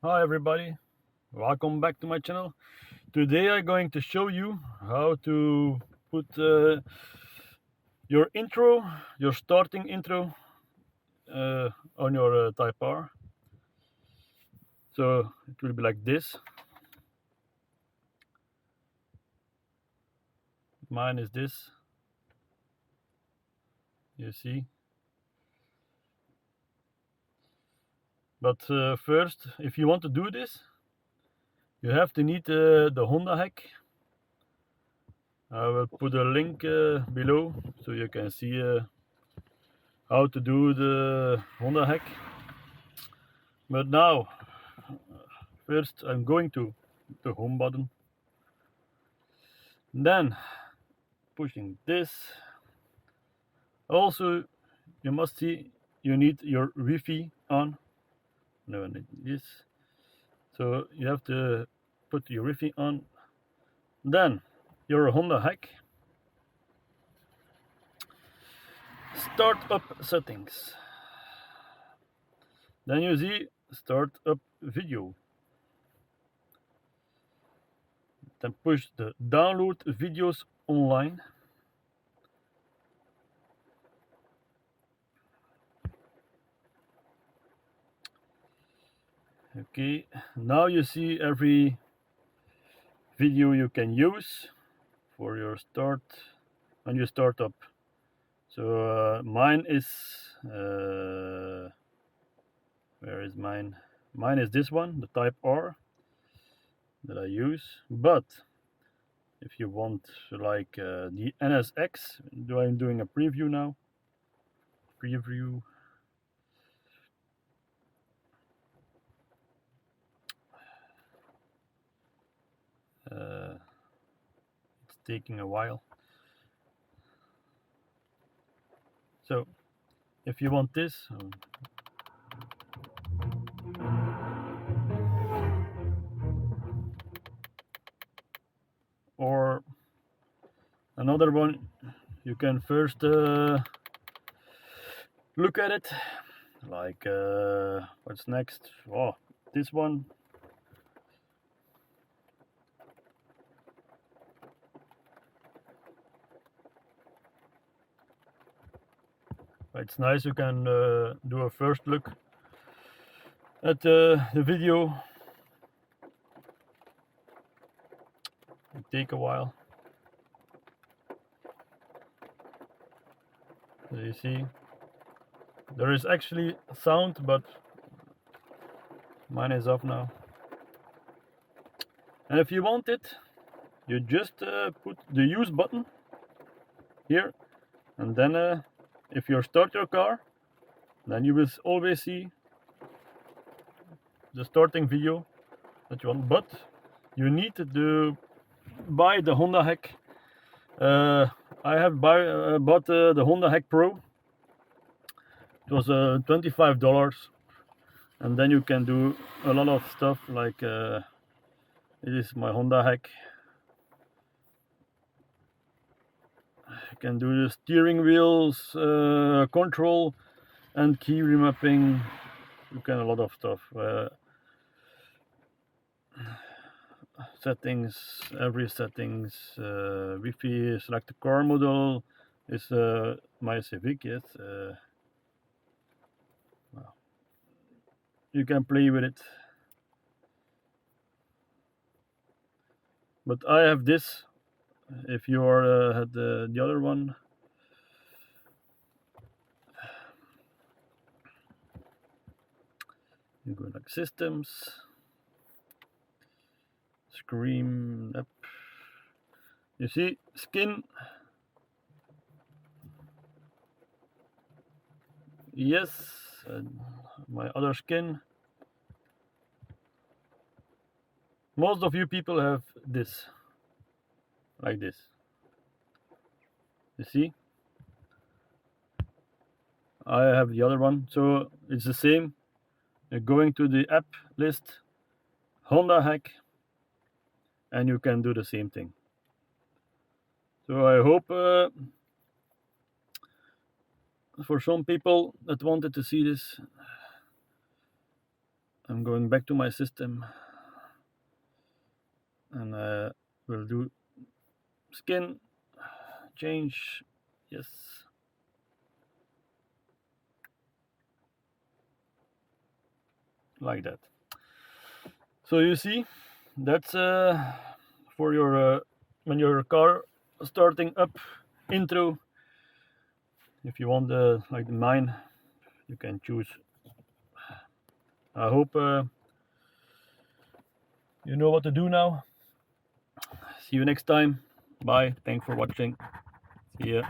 Hi everybody, welcome back to my channel. Today I'm going to show you how to put your intro, your starting intro uh, on your Type R. So it will be like this. Mine is this, you see. But first, if you want to do this, you have to need the Honda hack. I will put a link below so you can see how to do the Honda hack. But now, first I'm going to the home button, then pushing this. Also, you must see you need your Wi-Fi on. No, this. So you have to put your Wi-Fi on. Then your Honda hack. Start up settings. Then you see start up video. Then push the download videos online. Okay, now you see every video you can use for your start when you start up. So mine is where is mine? Mine is this one, the Type R that I use. But if you want like the NSX, I'm doing a preview now. Preview. It's taking a while. So if you want this, or another one, you can first look at it. Like what's next? Oh, this one. It's nice. You can do a first look at the video. It take a while. So you see, there is actually sound, but mine is off now. And if you want it, you just put the use button here, and then if you start your car, then you will always see the starting video that you want. But you need to buy the Honda hack. I have bought the Honda hack Pro. It was $25, and then you can do a lot of stuff like it is my Honda hack. You can do the steering wheels control and key remapping. You can a lot of stuff. Settings, every settings, Wi-Fi, select the car model is my Civic. Yes, well, you can play with it. But I have this. If you are had the other one, you go like systems, screen up. You see skin. Yes, my other skin. Most of you people have this, like this. You see? I have the other one, so it's the same. You're going to the app list, Honda hack, and you can do the same thing. So I hope for some people that wanted to see this, I'm going back to my system and we'll do skin change. Yes, like that. So you see, that's for your when your car starting up intro. If you want like mine, you can choose. I hope you know what to do now. See you next time. Bye. Thanks for watching. See ya.